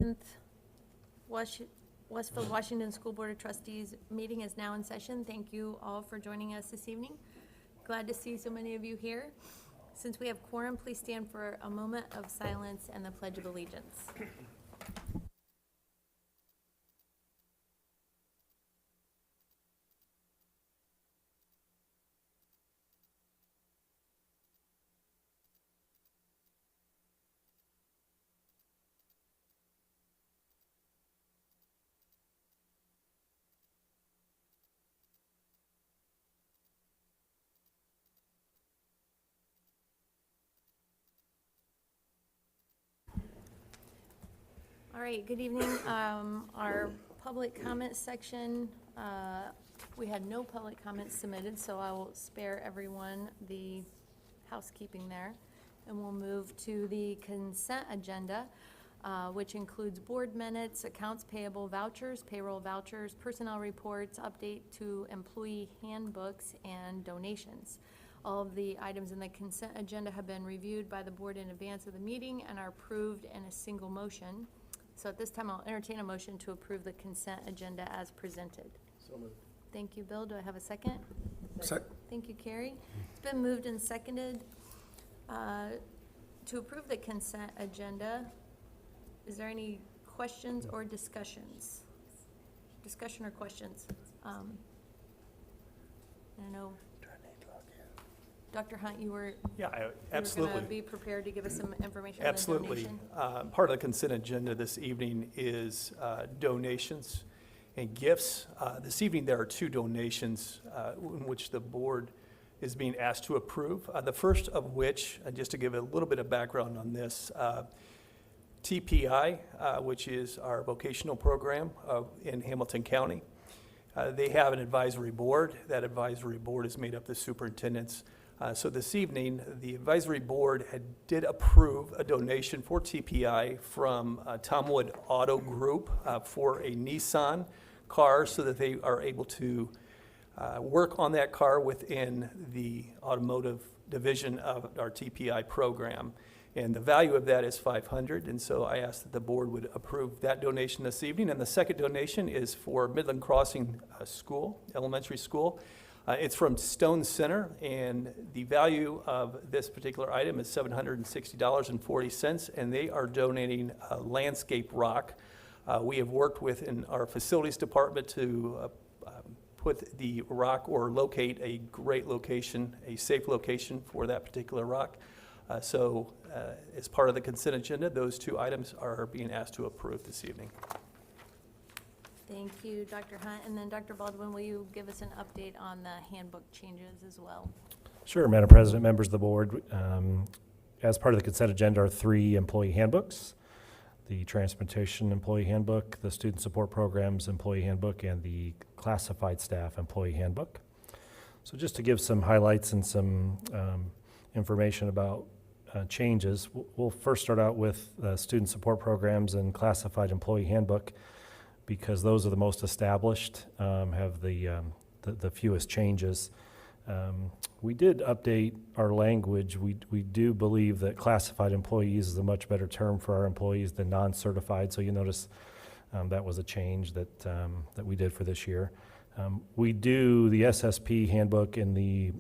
7th Westfield Washington School Board of Trustees meeting is now in session. Thank you all for joining us this evening. Glad to see so many of you here. Since we have quorum, please stand for a moment of silence and the Pledge of Allegiance. All right, good evening. Our public comment section, we had no public comments submitted, so I will spare everyone the housekeeping there. And we'll move to the consent agenda, which includes board minutes, accounts payable, vouchers, payroll vouchers, personnel reports, update to employee handbooks, and donations. All of the items in the consent agenda have been reviewed by the board in advance of the meeting and are approved in a single motion. So at this time, I'll entertain a motion to approve the consent agenda as presented. So moved. Thank you, Bill. Do I have a second? Second. Thank you, Carrie. It's been moved and seconded to approve the consent agenda. Is there any questions or discussions? Discussion or questions? I don't know. Dr. Hunt, you were Absolutely. going to be prepared to give us some information Absolutely. on the donation? Part of the consent agenda this evening is donations and gifts. This evening, there are two donations in which the board is being asked to approve. The first of which, just to give a little bit of background on this, TPI, which is our vocational program in Hamilton County. They have an advisory board. That advisory board is made up of the superintendents. So this evening, the advisory board did approve a donation for TPI from Tomwood Auto Group for a Nissan car so that they are able to work on that car within the automotive division of our TPI program. And the value of that is $500, and so I asked that the board would approve that donation this evening. And the second donation is for Midland Crossing School, elementary school. It's from Stone Center, and the value of this particular item is $760.40, and they are donating landscape rock. We have worked with in our facilities department to put the rock or locate a great location, a safe location for that particular rock. So as part of the consent agenda, those two items are being asked to approve this evening. Thank you, Dr. Hunt. And then Dr. Baldwin, will you give us an update on the handbook changes as well? Sure, Madam President, members of the board. As part of the consent agenda are 3 employee handbooks: the Transportation Employee Handbook, the Student Support Programs Employee Handbook, and the Classified Staff Employee Handbook. So just to give some highlights and some information about changes, we'll first start out with Student Support Programs and Classified Employee Handbook, because those are the most established, have the fewest changes. We did update our language. We do believe that classified employees is a much better term for our employees than non-certified, so you notice that was a change that we did for this year. We do, the SSP handbook and the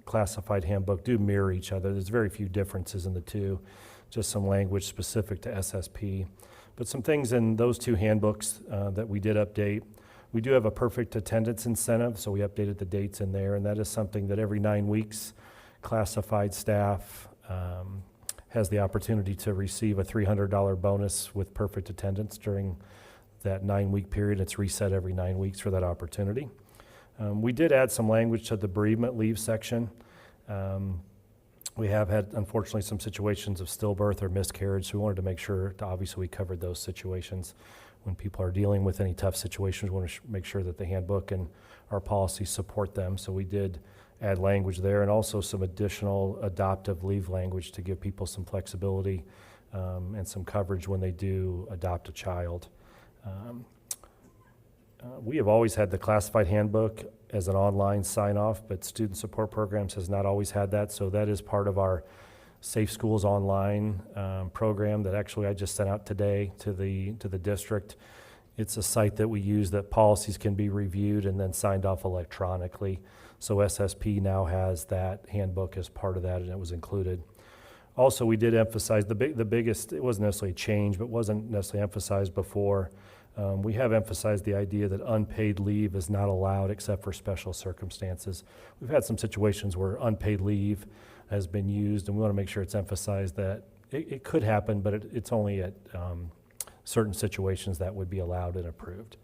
classified handbook do mirror each other. There's very few differences in the two, just some language specific to SSP. But some things in those 2 handbooks that we did update. We do have a perfect attendance incentive, so we updated the dates in there, and that is something that every 9 weeks, classified staff has the opportunity to receive a $300 bonus with perfect attendance during that 9-week period. It's reset every 9 weeks for that opportunity. We did add some language to the bereavement leave section. We have had, unfortunately, some situations of stillbirth or miscarriage, so we wanted to make sure, obviously we covered those situations. When people are dealing with any tough situations, we want to make sure that the handbook and our policies support them, so we did add language there, and also some additional adoptive leave language to give people some flexibility and some coverage when they do adopt a child. We have always had the classified handbook as an online sign-off, but Student Support Programs has not always had that, so that is part of our Safe Schools Online program that actually I just sent out today to the district. It's a site that we use that policies can be reviewed and then signed off electronically. So SSP now has that handbook as part of that, and it was included. Also, we did emphasize the biggest, it wasn't necessarily a change, but wasn't necessarily emphasized before. We have emphasized the idea that unpaid leave is not allowed except for special circumstances. We've had some situations where unpaid leave has been used, and we want to make sure it's emphasized that it could happen, but it's only at certain situations that would be allowed and approved.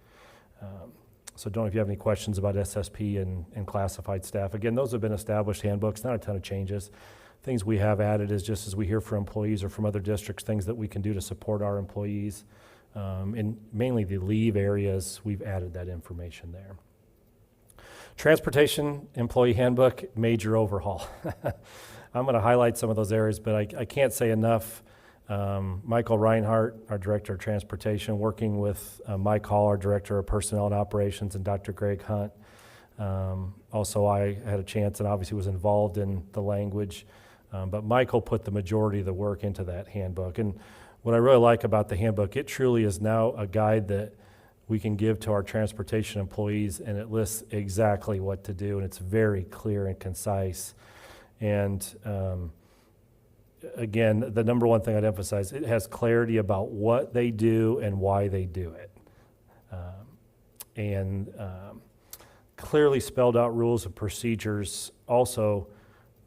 So don't know if you have any questions about SSP and classified staff. Again, those have been established handbooks, not a ton of changes. Things we have added is just as we hear from employees or from other districts, things that we can do to support our employees. In mainly the leave areas, we've added that information there. Transportation Employee Handbook, major overhaul. I'm going to highlight some of those areas, but I can't say enough. Michael Reinhardt, our Director of Transportation, working with Mike Hall, our Director of Personnel and Operations, and Dr. Greg Hunt. Also, I had a chance and obviously was involved in the language, but Michael put the majority of the work into that handbook. And what I really like about the handbook, it truly is now a guide that we can give to our transportation employees, and it lists exactly what to do, and it's very clear and concise. And again, the number one thing I'd emphasize, it has clarity about what they do and why they do it. Clearly spelled out rules and procedures also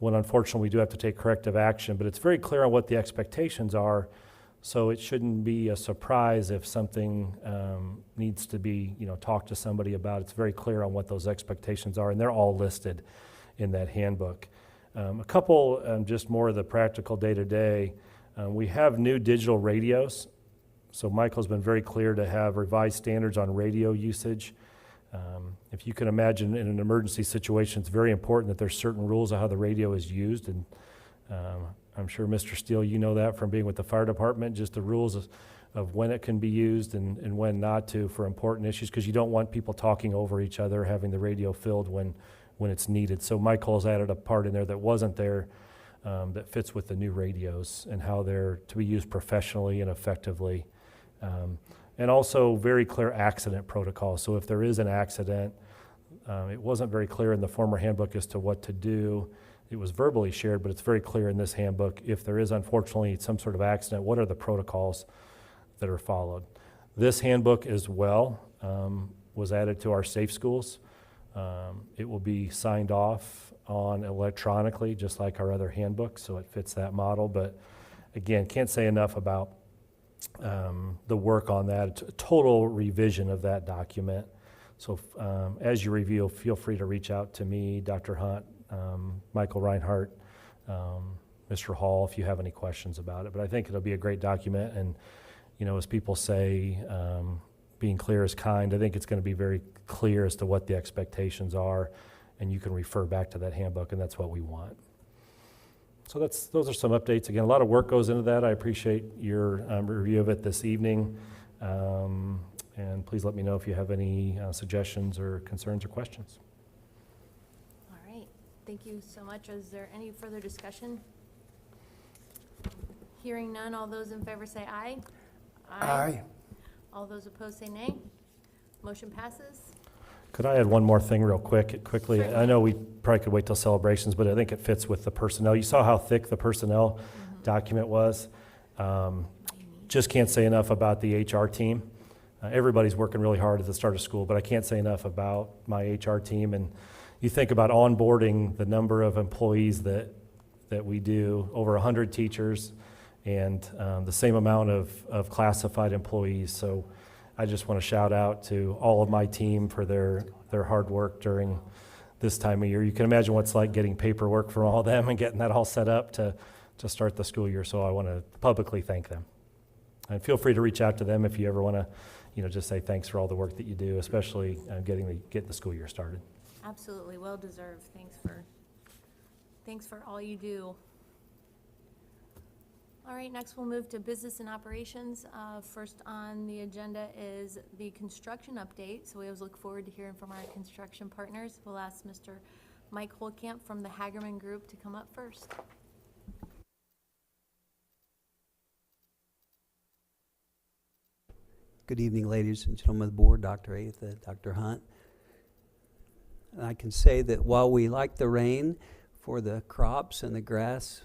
when unfortunately we do have to take corrective action, but it's very clear on what the expectations are, so it shouldn't be a surprise if something needs to be talked to somebody about. It's very clear on what those expectations are, and they're all listed in that handbook. A couple, just more of the practical day-to-day, we have new digital radios. So Michael's been very clear to have revised standards on radio usage. If you can imagine in an emergency situation, it's very important that there's certain rules of how the radio is used. And I'm sure, Mr. Steele, you know that from being with the fire department, just the rules of when it can be used and when not to for important issues, because you don't want people talking over each other, having the radio filled when it's needed. So Michael's added a part in there that wasn't there that fits with the new radios and how they're to be used professionally and effectively. And also very clear accident protocols. So if there is an accident, it wasn't very clear in the former handbook as to what to do. It was verbally shared, but it's very clear in this handbook. If there is unfortunately some sort of accident, what are the protocols that are followed? This handbook as well was added to our Safe Schools. It will be signed off on electronically, just like our other handbooks, so it fits that model. But again, can't say enough about the work on that. It's a total revision of that document. So as you review, feel free to reach out to me, Dr. Hunt, Michael Reinhardt, Mr. Hall, if you have any questions about it. But I think it'll be a great document, and as people say, being clear is kind. I think it's going to be very clear as to what the expectations are, and you can refer back to that handbook, and that's what we want. So those are some updates. Again, a lot of work goes into that. I appreciate your review of it this evening, and please let me know if you have any suggestions or concerns or questions. All right, thank you so much. Is there any further discussion? Hearing none, all those in favor say aye. Aye. All those opposed say nay. Motion passes. Could I add one more thing quickly? Certainly. I know we probably could wait till celebrations, but I think it fits with the personnel. You saw how thick the personnel document was. Just can't say enough about the HR team. Everybody's working really hard at the start of school, but I can't say enough about my HR team. And you think about onboarding the number of employees that we do, over 100 teachers, and the same amount of classified employees. So I just want to shout out to all of my team for their hard work during this time of year. You can imagine what it's like getting paperwork from all of them and getting that all set up to start the school year. So I want to publicly thank them. And feel free to reach out to them if you ever want to, just say thanks for all the work that you do, especially getting the school year started. Absolutely, well deserved. Thanks for all you do. All right, next we'll move to business and operations. First on the agenda is the construction update. So we always look forward to hearing from our construction partners. We'll ask Mr. Mike Holtkamp from the Hagerman Group to come up first. Good evening, ladies and gentlemen of the board, Dr. Atha, Dr. Hunt. And I can say that while we like the rain for the crops and the grass,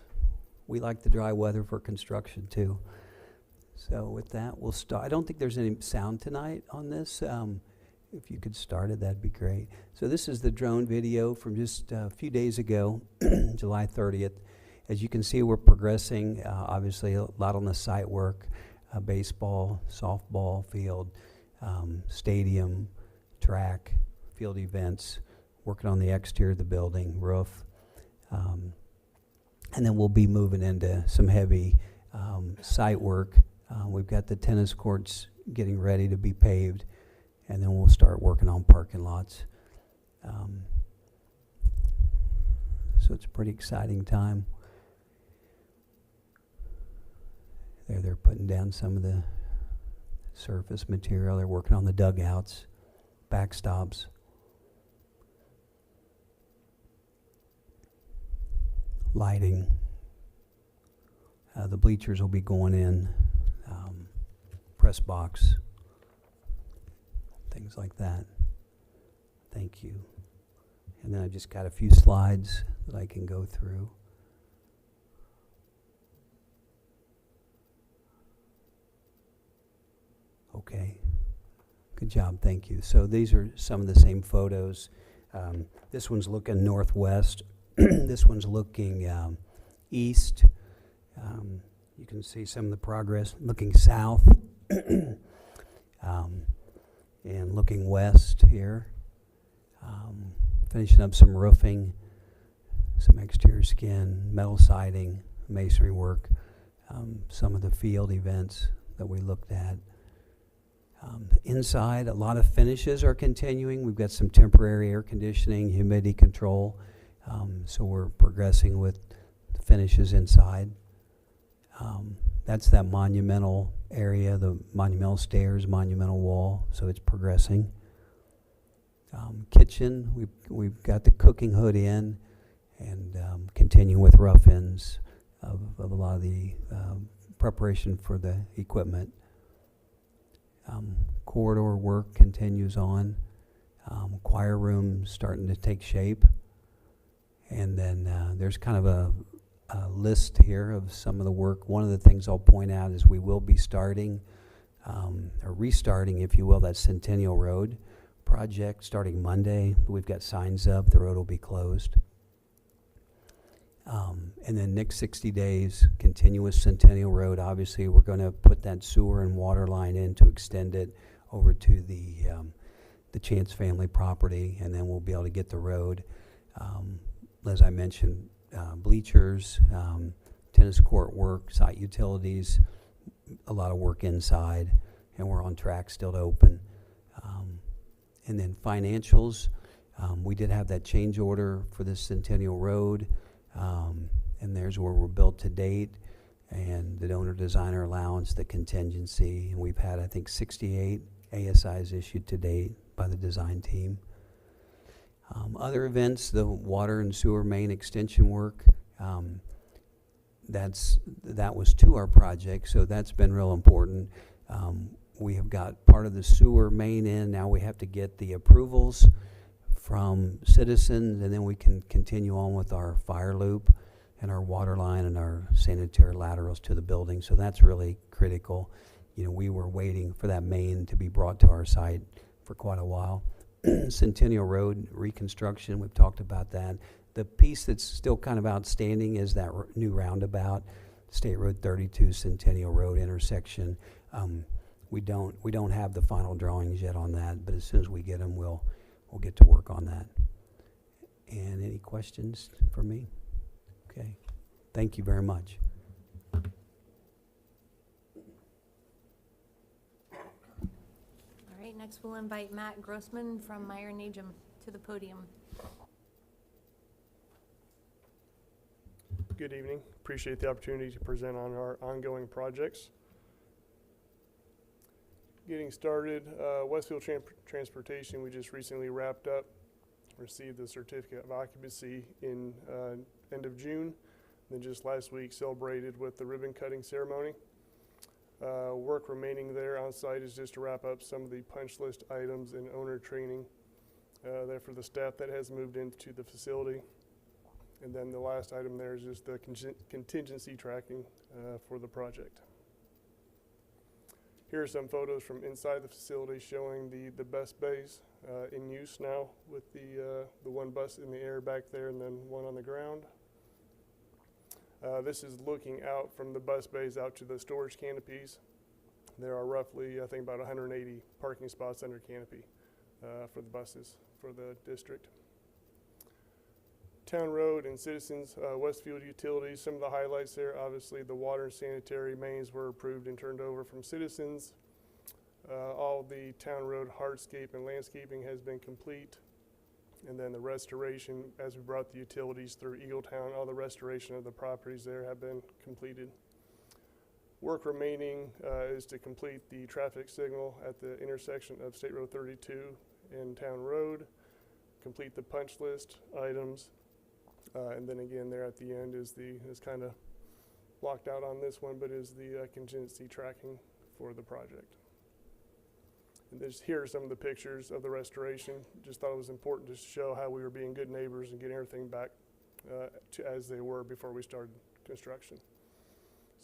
we like the dry weather for construction too. So with that, we'll start. I don't think there's any sound tonight on this. If you could start it, that'd be great. So this is the drone video from just a few days ago, July 30th. As you can see, we're progressing, obviously a lot on the site work, baseball, softball field, stadium, track, field events, working on the exterior of the building, roof. And then we'll be moving into some heavy site work. We've got the tennis courts getting ready to be paved, and then we'll start working on parking lots. So it's a pretty exciting time. They're putting down some of the surface material. They're working on the dugouts, backstops. Lighting. The bleachers will be going in, press box, things like that. Thank you. And then I just got a few slides that I can go through. Okay, good job, thank you. So these are some of the same photos. This one's looking northwest. This one's looking east. You can see some of the progress looking south and looking west here. Finishing up some roofing, some exterior skin, metal siding, masonry work, some of the field events that we looked at. Inside, a lot of finishes are continuing. We've got some temporary air conditioning, humidity control, so we're progressing with the finishes inside. That's that monumental area, the monumental stairs, monumental wall, so it's progressing. Kitchen, we've got the cooking hood in, and continuing with rough ends of a lot of the preparation for the equipment. Corridor work continues on. Choir room starting to take shape. And then there's kind of a list here of some of the work. One of the things I'll point out is we will be starting, or restarting, if you will, that Centennial Road project starting Monday. We've got signs up, the road will be closed. And then next 60 days, continuous Centennial Road. Obviously, we're going to put that sewer and water line in to extend it over to the Chance family property, and then we'll be able to get the road. As I mentioned, bleachers, tennis court work, site utilities, a lot of work inside, and we're on track still to open. And then financials, we did have that change order for this Centennial Road, and there's where we're built to date, and the donor designer allowance, the contingency, and we've had, I think, 68 ASIs issued to date by the design team. Other events, the water and sewer main extension work, that was to our project, so that's been real important. We have got part of the sewer main in. Now we have to get the approvals from citizens, and then we can continue on with our fire loop and our water line and our sanitary laterals to the building. So that's really critical. You know, we were waiting for that main to be brought to our site for quite a while. Centennial Road reconstruction, we've talked about that. The piece that's still kind of outstanding is that new roundabout, State Road 32 Centennial Road intersection. We don't have the final drawings yet on that, but as soon as we get them, we'll get to work on that. And any questions for me? Okay, thank you very much. All right, next we'll invite Matt Grossman from Meyer Najum to the podium. Good evening. Appreciate the opportunity to present on our ongoing projects. Getting started, Westfield Transportation, we just recently wrapped up, received the certificate of occupancy in end of June, then just last week celebrated with the ribbon cutting ceremony. Work remaining there on site is just to wrap up some of the punch list items and owner training there for the staff that has moved into the facility. And then the last item there is just the contingency tracking for the project. Here are some photos from inside the facility showing the bus bays in use now with the one bus in the air back there and then one on the ground. This is looking out from the bus bays out to the storage canopies. There are roughly, I think, about 180 parking spots under canopy for the buses for the district. Town Road and Citizens, Westfield Utilities, some of the highlights there, obviously the water and sanitary mains were approved and turned over from Citizens. All the Town Road hardscape and landscaping has been complete. And then the restoration, as we brought the utilities through Eagletown, all the restoration of the properties there have been completed. Work remaining is to complete the traffic signal at the intersection of State Road 32 and Town Road, complete the punch list items, and then again there at the end is kind of blocked out on this one, but is the contingency tracking for the project. And here are some of the pictures of the restoration. Just thought it was important to show how we were being good neighbors and getting everything back to as they were before we started construction.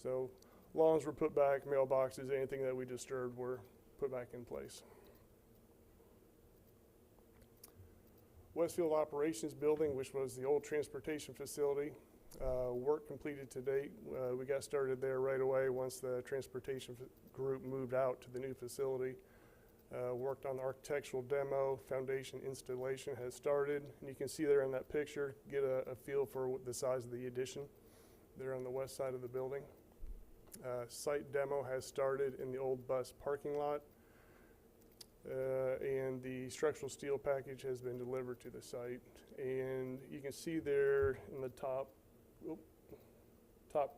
So lawns were put back, mailboxes, anything that we disturbed were put back in place. Westfield Operations Building, which was the old transportation facility, work completed to date. We got started there right away once the transportation group moved out to the new facility. Worked on the architectural demo, foundation installation has started. And you can see there in that picture, get a feel for the size of the addition there on the west side of the building. Site demo has started in the old bus parking lot. And the structural steel package has been delivered to the site. And you can see there in the top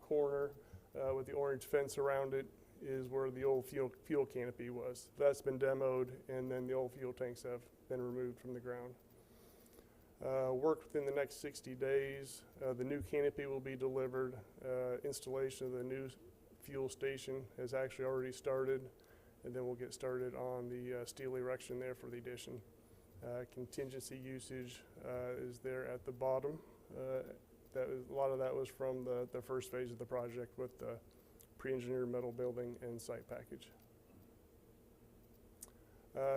corner with the orange fence around it is where the old fuel canopy was. That's been demoed, and then the old fuel tanks have been removed from the ground. Work within the next 60 days. The new canopy will be delivered. Installation of the new fuel station has actually already started, and then we'll get started on the steel erection there for the addition. Contingency usage is there at the bottom. A lot of that was from the first phase of the project with the pre-engineered metal building and site package.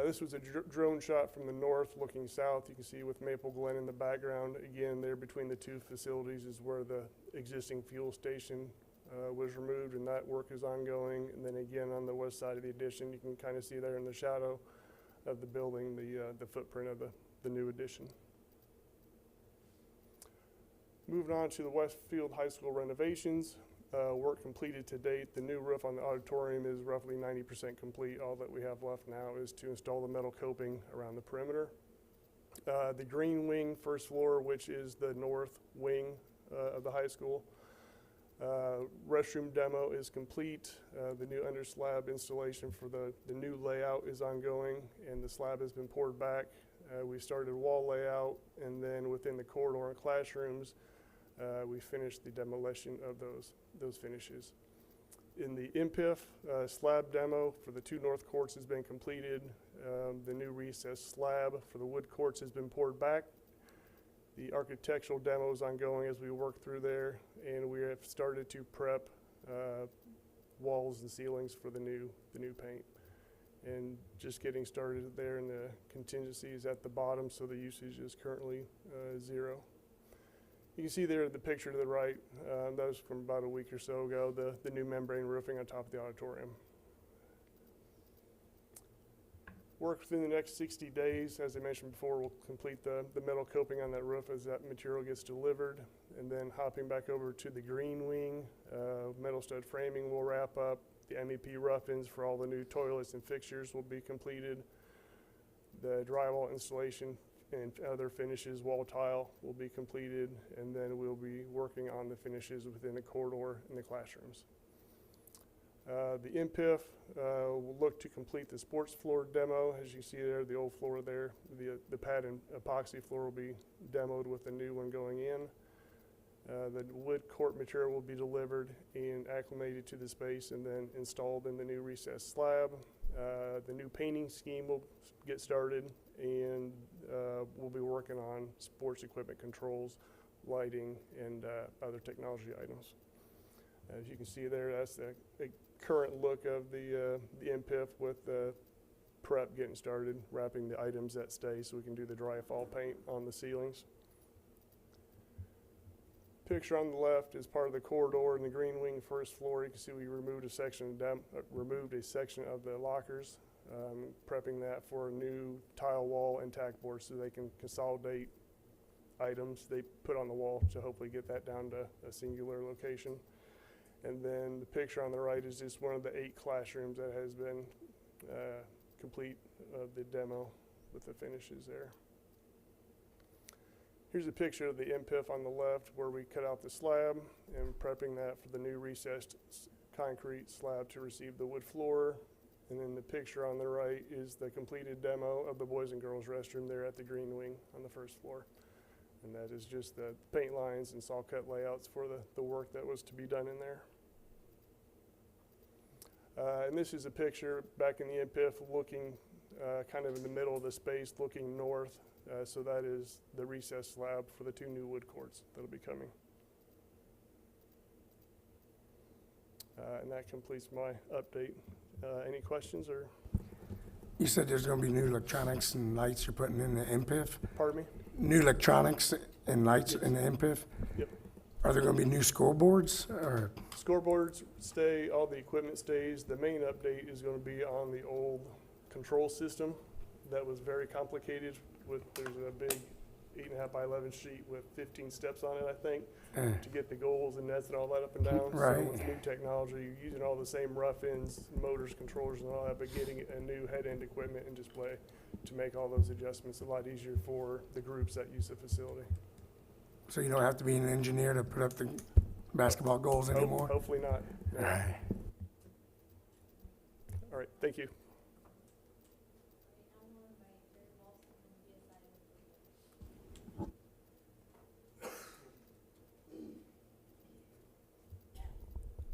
This was a drone shot from the north looking south. You can see with Maple Glen in the background. Again, there between the two facilities is where the existing fuel station was removed, and that work is ongoing. And then again on the west side of the addition, you can kind of see there in the shadow of the building the footprint of the new addition. Moving on to the Westfield High School renovations. Work completed to date. The new roof on the auditorium is roughly 90% complete. All that we have left now is to install the metal coping around the perimeter. The green wing first floor, which is the north wing of the high school. Restroom demo is complete. The new under slab installation for the new layout is ongoing, and the slab has been poured back. We started wall layout, and then within the corridor and classrooms, we finished the demolition of those finishes. In the MPIF, slab demo for the two north courts has been completed. The new recessed slab for the wood courts has been poured back. The architectural demo is ongoing as we work through there, and we have started to prep walls and ceilings for the new paint. And just getting started there, and the contingency is at the bottom, so the usage is currently 0. You can see there the picture to the right, that was from about a week or so ago, the new membrane roofing on top of the auditorium. Work within the next 60 days. As I mentioned before, we'll complete the metal coping on that roof as that material gets delivered. And then hopping back over to the green wing, metal stud framing will wrap up. The MEP rough-ins for all the new toilets and fixtures will be completed. The drywall installation and other finishes, wall tile, will be completed, and then we'll be working on the finishes within the corridor and the classrooms. The MPIF will look to complete the sports floor demo. As you see there, the old floor there, the pad and epoxy floor will be demoed with the new one going in. The wood court material will be delivered and acclimated to the space and then installed in the new recess slab. The new painting scheme will get started, and we'll be working on sports equipment controls, lighting, and other technology items. As you can see there, that's the current look of the MPIF with the prep getting started, wrapping the items that stay so we can do the dry fall paint on the ceilings. Picture on the left is part of the corridor in the green wing first floor. You can see we removed a section of the lockers, prepping that for a new tile wall and tack board so they can consolidate items they put on the wall to hopefully get that down to a singular location. And then the picture on the right is just one of the 8 classrooms that has been complete of the demo with the finishes there. Here's a picture of the MPIF on the left where we cut out the slab and prepping that for the new recessed concrete slab to receive the wood floor. And then the picture on the right is the completed demo of the boys and girls restroom there at the green wing on the first floor. And that is just the paint lines and saw cut layouts for the work that was to be done in there. And this is a picture back in the MPIF looking kind of in the middle of the space looking north. So that is the recess slab for the 2 new wood courts that'll be coming. And that completes my update. Any questions or? You said there's going to be new electronics and lights you're putting in the MPIF? Pardon me? New electronics and lights in the MPIF? Yep. Are there going to be new scoreboards or? Scoreboards stay, all the equipment stays. The main update is going to be on the old control system that was very complicated there's a big 8.5 by 11 sheet with 15 steps on it, I think, to get the goals and nets and all that up and down. Right. So with new technology, you're using all the same rough ends, motors, controllers and all that, but getting a new head end equipment and display to make all those adjustments a lot easier for the groups that use the facility. So you don't have to be an engineer to put up the basketball goals anymore? Hopefully not. All right. All right, thank you.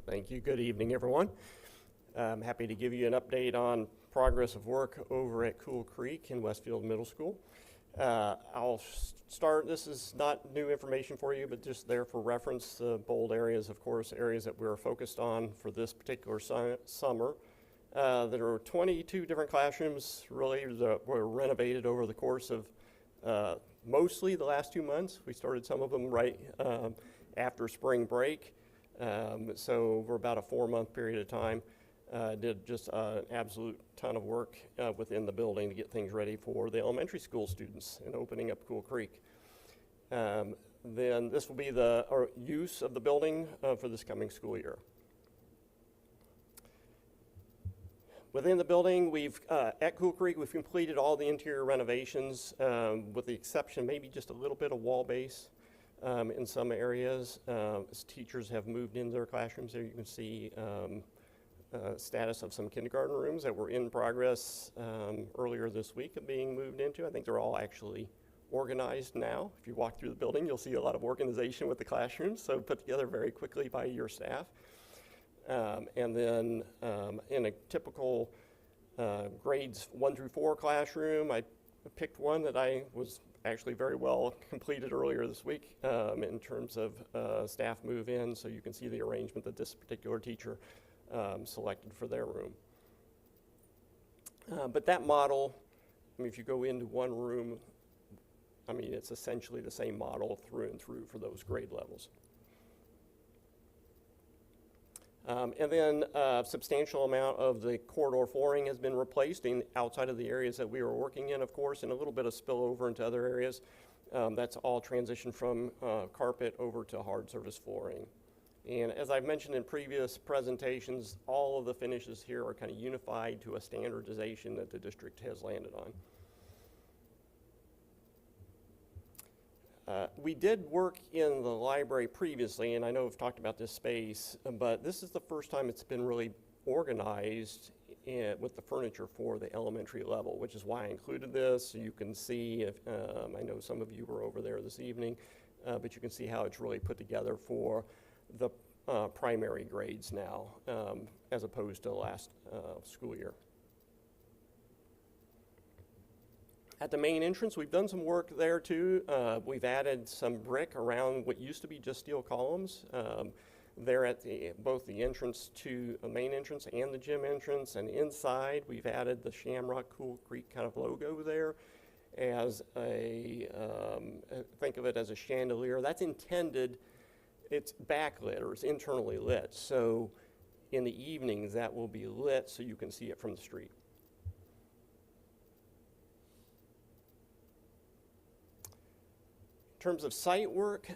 Thank you. Good evening, everyone. I'm happy to give you an update on progress of work over at Cool Creek in Westfield Middle School. I'll start, this is not new information for you, but just there for reference, the bold areas, of course, areas that we're focused on for this particular summer. There are 22 different classrooms really that were renovated over the course of mostly the last 2 months. We started some of them right after spring break. So we're about a 4-month period of time. Did just an absolute ton of work within the building to get things ready for the elementary school students and opening up Cool Creek. Then this will be the use of the building for this coming school year. Within the building, at Cool Creek, we've completed all the interior renovations with the exception maybe just a little bit of wall base. In some areas, as teachers have moved into their classrooms, there you can see status of some kindergarten rooms that were in progress earlier this week of being moved into. I think they're all actually organized now. If you walk through the building, you'll see a lot of organization with the classrooms, so put together very quickly by your staff. And then in a typical grades 1 through 4 classroom, I picked one that I was actually very well completed earlier this week in terms of staff move in, so you can see the arrangement that this particular teacher selected for their room. But that model, I mean, if you go into one room, I mean, it's essentially the same model through and through for those grade levels. And then a substantial amount of the corridor flooring has been replaced outside of the areas that we were working in, of course, and a little bit of spillover into other areas. That's all transitioned from carpet over to hard surface flooring. And as I've mentioned in previous presentations, all of the finishes here are kind of unified to a standardization that the district has landed on. We did work in the library previously, and I know I've talked about this space, but this is the first time it's been really organized with the furniture for the elementary level, which is why I included this. So you can see, I know some of you were over there this evening, but you can see how it's really put together for the primary grades now, as opposed to last school year. At the main entrance, we've done some work there too. We've added some brick around what used to be just steel columns. There at both the entrance to the main entrance and the gym entrance, and inside we've added the Shamrock Cool Creek kind of logo there as think of it as a chandelier. That's intended, it's backlit or it's internally lit. So in the evenings that will be lit so you can see it from the street. In terms of site work,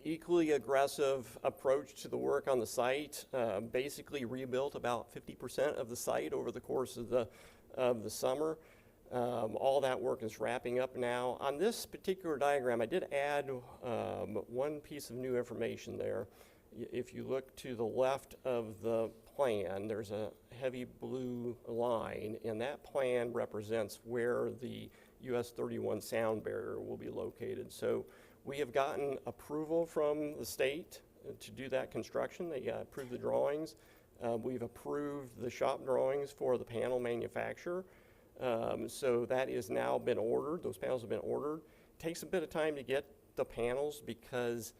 equally aggressive approach to the work on the site. Basically rebuilt about 50% of the site over the course of the summer. All that work is wrapping up now. On this particular diagram, I did add one piece of new information there. If you look to the left of the plan, there's a heavy blue line, and that plan represents where the US 31 sound barrier will be located. So we have gotten approval from the state to do that construction. They approved the drawings. We've approved the shop drawings for the panel manufacturer. So that is now been ordered. Those panels have been ordered. It takes a bit of time to get the panels because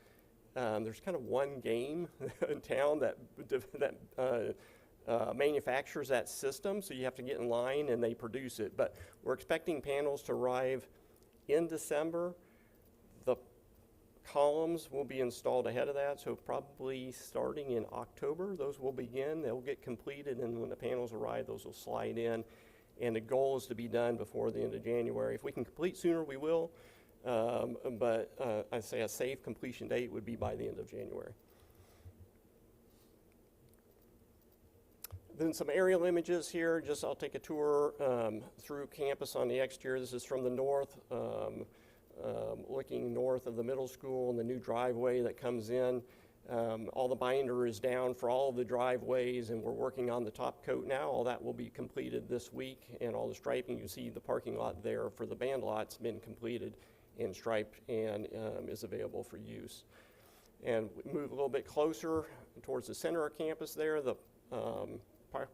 there's kind of one game in town that manufactures that system, so you have to get in line and they produce it. But we're expecting panels to arrive in December. The columns will be installed ahead of that, so probably starting in October, those will begin. They'll get completed, and when the panels arrive, those will slide in. And the goal is to be done before the end of January. If we can complete sooner, we will. But I'd say a safe completion date would be by the end of January. Then some aerial images here. Just I'll take a tour through campus on the exterior. This is from the north, looking north of the middle school and the new driveway that comes in. All the binder is down for all of the driveways, and we're working on the top coat now. All that will be completed this week, and all the striping. You see the parking lot there for the band lot's been completed and striped and is available for use. And we move a little bit closer towards the center of campus there. The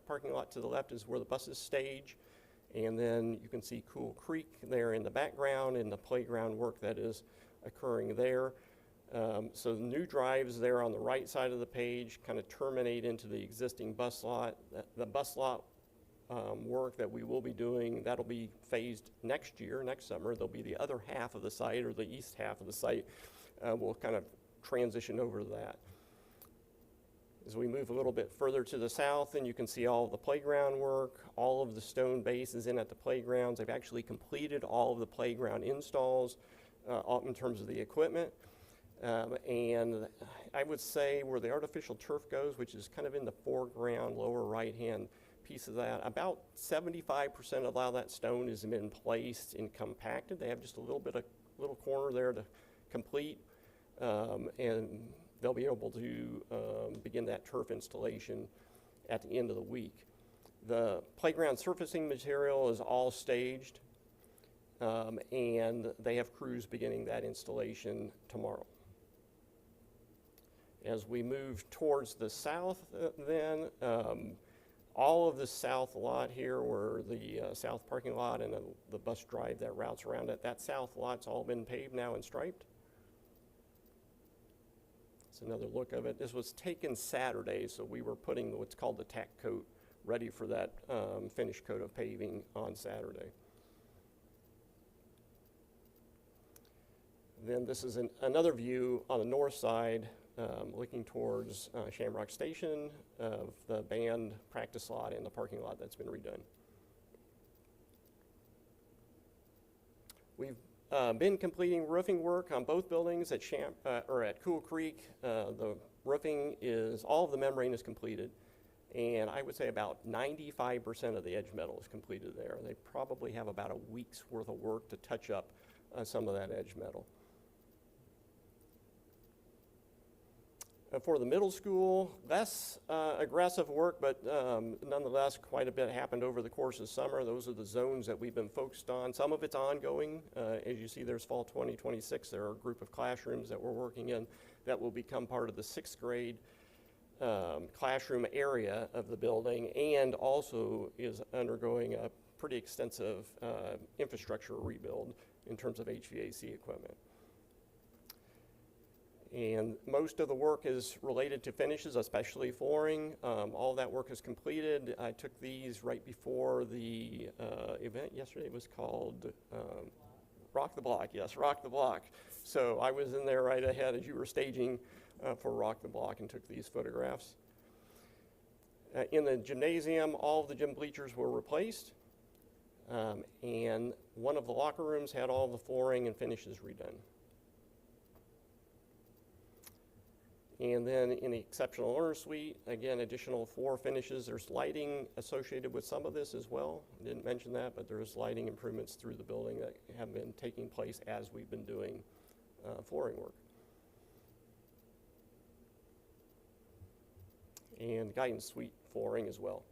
parking lot to the left is where the buses stage, and then you can see Cool Creek there in the background and the playground work that is occurring there. So the new drives there on the right side of the page kind of terminate into the existing bus lot. The bus lot work that we will be doing, that'll be phased next year, next summer. There'll be the other half of the site, or the east half of the site, will kind of transition over to that. As we move a little bit further to the south, and you can see all of the playground work, all of the stone bases in at the playgrounds. They've actually completed all of the playground installs in terms of the equipment. And I would say where the artificial turf goes, which is kind of in the foreground, lower right-hand piece of that, about 75% of all that stone has been placed and compacted. They have just a little corner there to complete, and they'll be able to begin that turf installation at the end of the week. The playground surfacing material is all staged, and they have crews beginning that installation tomorrow. As we move towards the south then, all of the south lot here, where the south parking lot and the bus drive that routes around it, that south lot's all been paved now and striped. It's another look of it. This was taken Saturday, so we were putting what's called the tack coat ready for that finished coat of paving on Saturday. Then this is another view on the north side, looking towards Shamrock Station, of the band practice lot and the parking lot that's been redone. We've been completing roofing work on both buildings at Cool Creek. The roofing all of the membrane is completed, and I would say about 95% of the edge metal is completed there. They probably have about a week's worth of work to touch up some of that edge metal. For the middle school, less aggressive work, but nonetheless, quite a bit happened over the course of summer. Those are the zones that we've been focused on. Some of it's ongoing. As you see, there's fall 2026. There are a group of classrooms that we're working in that will become part of the 6th grade classroom area of the building, and also is undergoing a pretty extensive infrastructure rebuild in terms of HVAC equipment. And most of the work is related to finishes, especially flooring. All that work is completed. I took these right before the event yesterday. It was called Rock the Block. Yes, Rock the Block. So I was in there right ahead as you were staging for Rock the Block and took these photographs. In the gymnasium, all of the gym bleachers were replaced. And one of the locker rooms had all the flooring and finishes redone. And then in the exceptional learner suite, again, additional floor finishes. There's lighting associated with some of this as well. I didn't mention that, but there's lighting improvements through the building that have been taking place as we've been doing flooring work. And guidance suite flooring as well.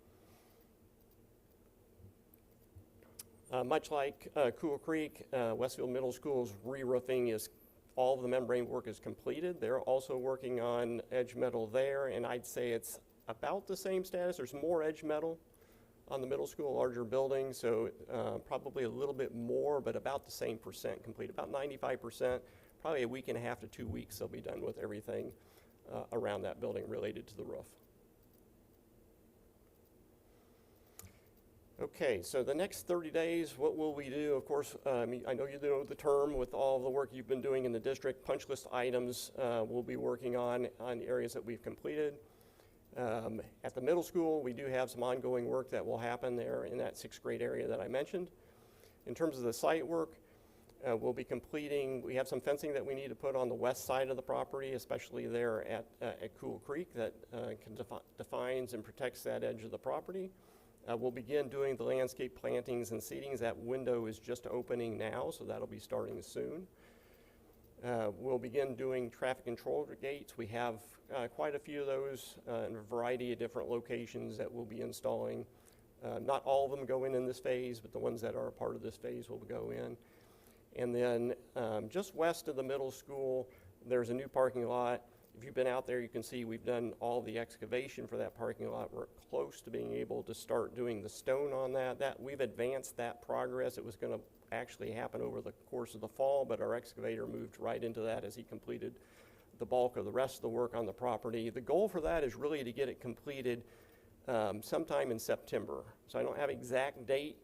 Much like Cool Creek, Westfield Middle School's re-roofing is all of the membrane work is completed. They're also working on edge metal there, and I'd say it's about the same status. There's more edge metal on the middle school, larger building, so probably a little bit more, but about the same percent complete, about 95%. Probably a week and a half to 2 weeks they'll be done with everything around that building related to the roof. Okay, so the next 30 days, what will we do? Of course, I know you know the term with all the work you've been doing in the district. Punch list items we'll be working on areas that we've completed. At the middle school, we do have some ongoing work that will happen there in that 6th grade area that I mentioned. In terms of the site work, we'll be completing, we have some fencing that we need to put on the west side of the property, especially there at Cool Creek, that defines and protects that edge of the property. We'll begin doing the landscape plantings and seedings. That window is just opening now, so that'll be starting soon. We'll begin doing traffic control gates. We have quite a few of those in a variety of different locations that we'll be installing. Not all of them go in this phase, but the ones that are a part of this phase will go in. And then just west of the middle school, there's a new parking lot. If you've been out there, you can see we've done all the excavation for that parking lot. We're close to being able to start doing the stone on that. We've advanced that progress. It was going to actually happen over the course of the fall, but our excavator moved right into that as he completed the bulk of the rest of the work on the property. The goal for that is really to get it completed sometime in September. So I don't have an exact date,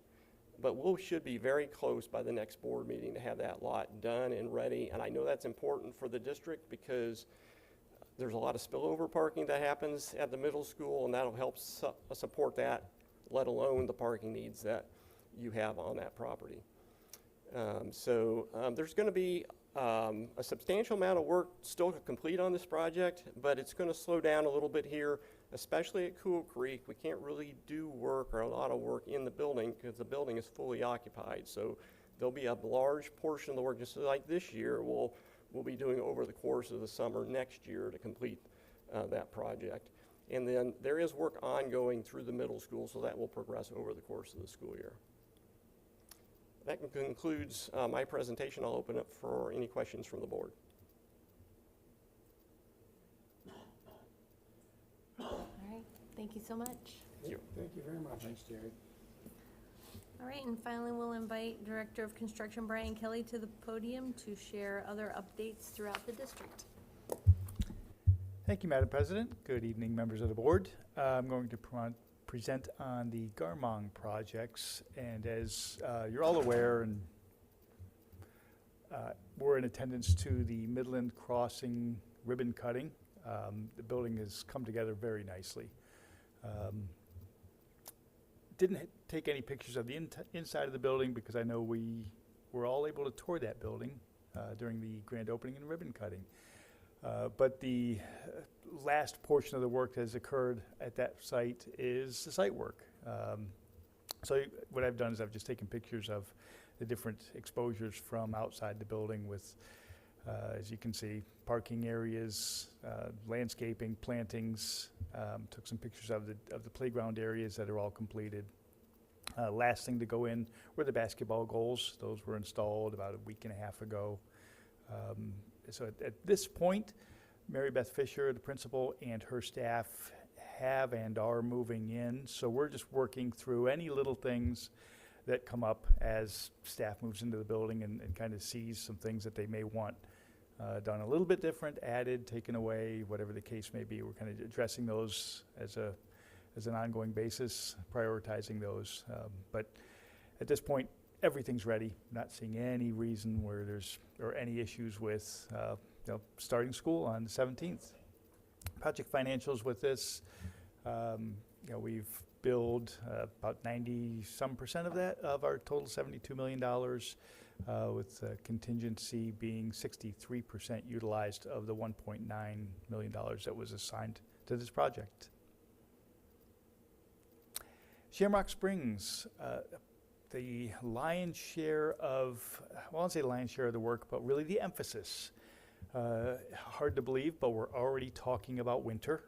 but we should be very close by the next board meeting to have that lot done and ready. And I know that's important for the district because there's a lot of spillover parking that happens at the middle school, and that'll help support that, let alone the parking needs that you have on that property. There's going to be a substantial amount of work still to complete on this project, but it's going to slow down a little bit here, especially at Cool Creek. We can't really do work or a lot of work in the building because the building is fully occupied. So there'll be a large portion of the work, just like this year, we'll be doing over the course of the summer next year to complete that project. And then there is work ongoing through the middle school, so that will progress over the course of the school year. That concludes my presentation. I'll open up for any questions from the board. All right, thank you so much. Thank you very much. Thanks, Jared. All right, and finally, we'll invite Director of Construction Brian Kelly to the podium to share other updates throughout the district. Thank you, Madam President. Good evening, members of the board. I'm going to present on the Garmong projects, and as you're all aware, and we're in attendance to the Midland Crossing ribbon cutting. The building has come together very nicely. Didn't take any pictures of the inside of the building because I know we were all able to tour that building during the grand opening and ribbon cutting. But the last portion of the work that has occurred at that site is the site work. So what I've done is I've just taken pictures of the different exposures from outside the building with As you can see, parking areas, landscaping, plantings, took some pictures of the playground areas that are all completed. Last thing to go in were the basketball goals. Those were installed about a week and a half ago. So at this point, Mary Beth Fisher, the principal, and her staff have and are moving in. So we're just working through any little things that come up as staff moves into the building and kind of sees some things that they may want done a little bit different, added, taken away, whatever the case may be. We're kind of addressing those as an ongoing basis, prioritizing those. But at this point, everything's ready. Not seeing any reason where or any issues with starting school on the 17th. Project financials with this, we've billed about 90% of that, of our total $72 million, with contingency being 63% utilized of the $1.9 million that was assigned to this project. Shamrock Springs, the lion's share of, well, I won't say the lion's share of the work, but really the emphasis. Hard to believe, but we're already talking about winter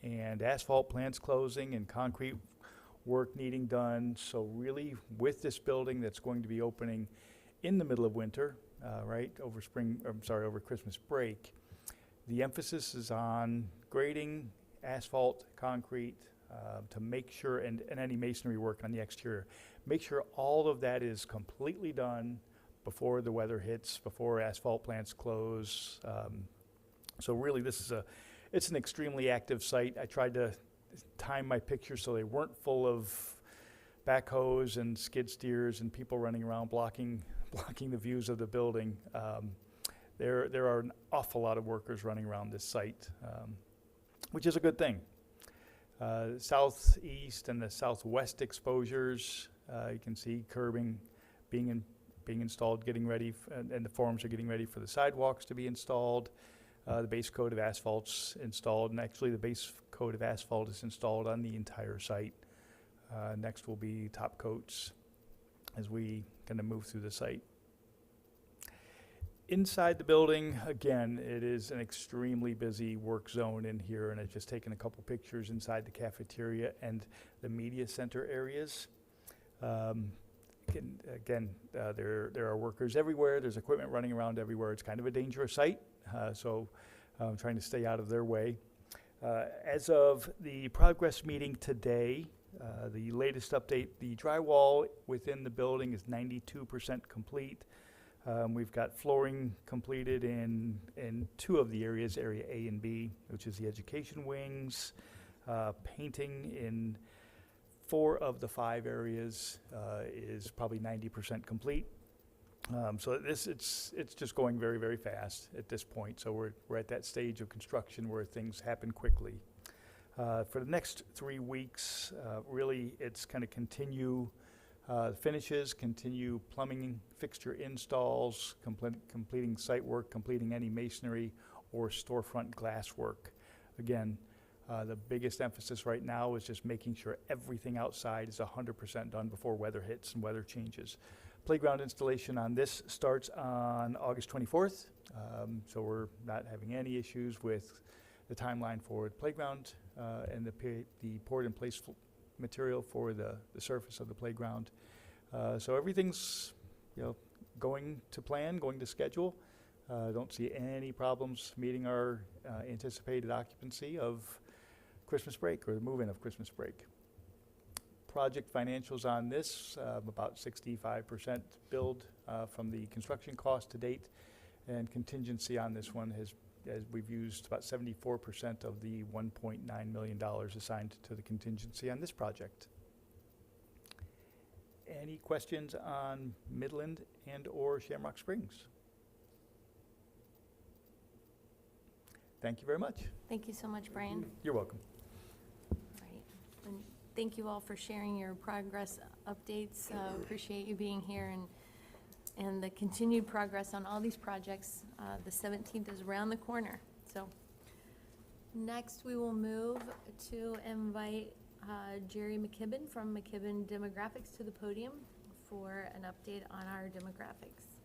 and asphalt plants closing and concrete work needing done. So really, with this building that's going to be opening in the middle of winter, over Christmas break, the emphasis is on grading, asphalt, concrete, to make sure, and any masonry work on the exterior, make sure all of that is completely done before the weather hits, before asphalt plants close. So really, it's an extremely active site. I tried to time my pictures so they weren't full of backhoes and skid steers and people running around blocking the views of the building. There are an awful lot of workers running around this site, which is a good thing. Southeast and the southwest exposures, you can see curbing being installed, getting ready, and the forms are getting ready for the sidewalks to be installed. The base coat of asphalt's installed, and actually the base coat of asphalt is installed on the entire site. Next will be top coats as we kind of move through the site. Inside the building, again, it is an extremely busy work zone in here, and I've just taken a couple pictures inside the cafeteria and the media center areas. There are workers everywhere. There's equipment running around everywhere. It's kind of a dangerous site, so I'm trying to stay out of their way. As of the progress meeting today, the latest update, the drywall within the building is 92% complete. We've got flooring completed in two of the areas, area A and B, which is the education wings. Painting in 4 of the 5 areas is probably 90% complete. So it's just going very, very fast at this point. So we're at that stage of construction where things happen quickly. For the next 3 weeks, really it's kind of continue finishes, continue plumbing fixture installs, completing site work, completing any masonry or storefront glass work. Again, the biggest emphasis right now is just making sure everything outside is 100% done before weather hits and weather changes. Playground installation on this starts on August 24th, so we're not having any issues with the timeline for the playground and the poured in place material for the surface of the playground. So everything's going to plan, going to schedule. Don't see any problems meeting our anticipated occupancy of Christmas break or the move-in of Christmas break. Project financials on this, about 65% billed from the construction cost to date, and contingency on this one as we've used about 74% of the $1.9 million assigned to the contingency on this project. Any questions on Midland and or Shamrock Springs? Thank you very much. Thank you so much, Brian. You're welcome. Right. And thank you all for sharing your progress updates. Appreciate you being here and the continued progress on all these projects. The 17th is around the corner. So next we will move to invite Jerry McKibben from McKibben Demographics to the podium for an update on our demographics.